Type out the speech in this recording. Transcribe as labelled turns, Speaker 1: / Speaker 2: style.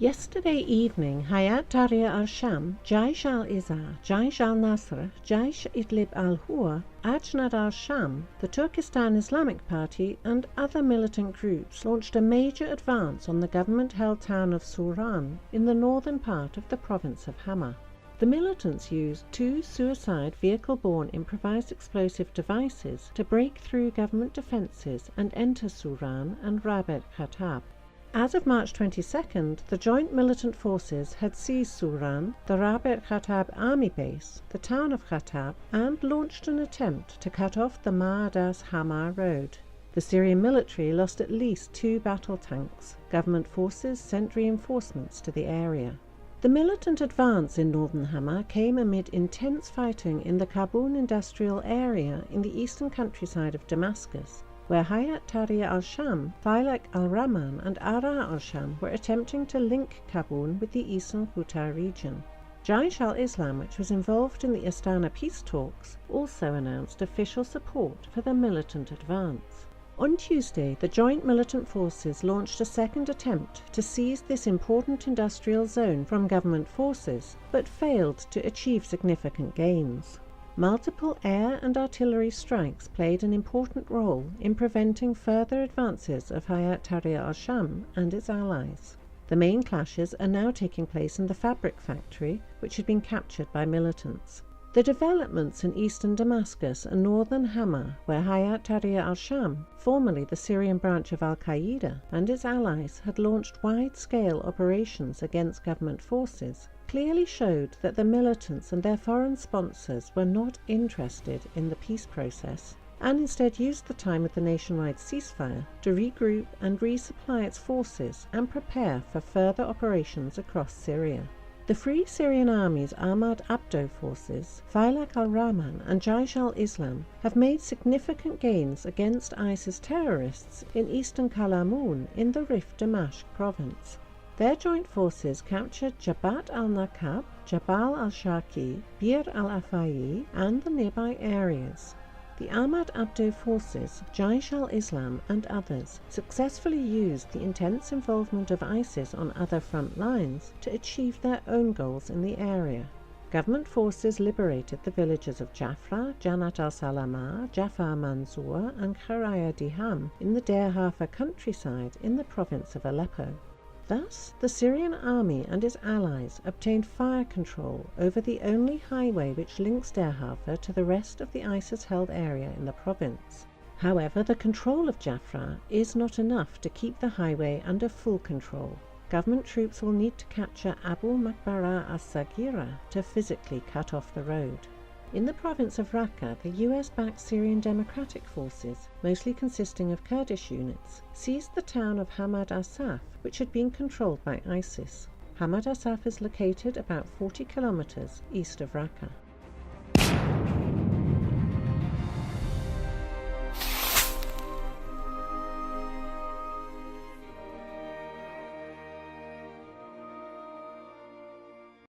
Speaker 1: Yesterday evening, Hayat Tahrir al-Sham, Jaish al-Izar, Jaish al-Nasr, Jaish Idlib al-Hua, Ajnad al-Sham, the Turkestan Islamic Party and other militant groups launched a major advance on the government-held town of Suran in the northern part of the province of Hama. The militants used 2 suicide vehicle-borne improvised explosive devices to break through government defences and enter Suran and Rabet Khatab. As of March 22nd, the joint militant forces had seized Suran, the Rabet Khatab army base, the town of Khatab, and launched an attempt to cut off the Ma'adas-Hama road. The Syrian military lost at least 2 battle tanks. Government forces sent reinforcements to the area. The militant advance in northern Hama came amid intense fighting in the Karbun industrial area in the eastern countryside of Damascus, where Hayat Tahrir al-Sham, Failaq al-Rahman and Ara al-Sham were attempting to link Karbun with the eastern Ghouta region. Jaish al-Islam, which was involved in the Astana peace talks, also announced official support for the militant advance. On Tuesday, the joint militant forces launched a second attempt to seize this important industrial zone from government forces, but failed to achieve significant gains. Multiple air and artillery strikes played an important role in preventing further advances of Hayat Tahrir al-Sham and its allies. The main clashes are now taking place in the fabric factory, which had been captured by militants. The developments in eastern Damascus and northern Hama, where Hayat Tahrir al-Sham, formerly the Syrian branch of al-Qaeda, and its allies had launched wide-scale operations against government forces, clearly showed that the militants and their foreign sponsors were not interested in the peace process, and instead used the time of the nationwide ceasefire to regroup and resupply its forces and prepare for further operations across Syria. The Free Syrian Army's Ahmad Abdo forces, Failaq al-Rahman and Jaish al-Islam have made significant gains against ISIS terrorists in eastern Kalamoun in the Rif Damashq province. Their joint forces captured Jabat al-Nakab, Jabal al-Shaki, Bir al-Afai and the nearby areas. The Ahmad Abdo forces, Jaish al-Islam and others successfully used the intense involvement of ISIS on other front lines to achieve their own goals in the area. Government forces liberated the villages of Jafra, Janat al-Salama, Jafar Mansour and Kharaya Diham in the Deir Hafa countryside in the province of Aleppo. Thus, the Syrian army and its allies obtained fire control over the only highway which links Deir Hafa to the rest of the ISIS-held area in the province. However, the control of Jafra is not enough to keep the highway under full control. Government troops will need to capture Abu Makbara as-Sagira to physically cut off the road. In the province of Raqqa, the US-backed Syrian Democratic Forces, mostly consisting of Kurdish units, seized the town of Hamad Asaf, which had been controlled by ISIS. Hamad Asaf is located about 40 kilometers east of Raqqa.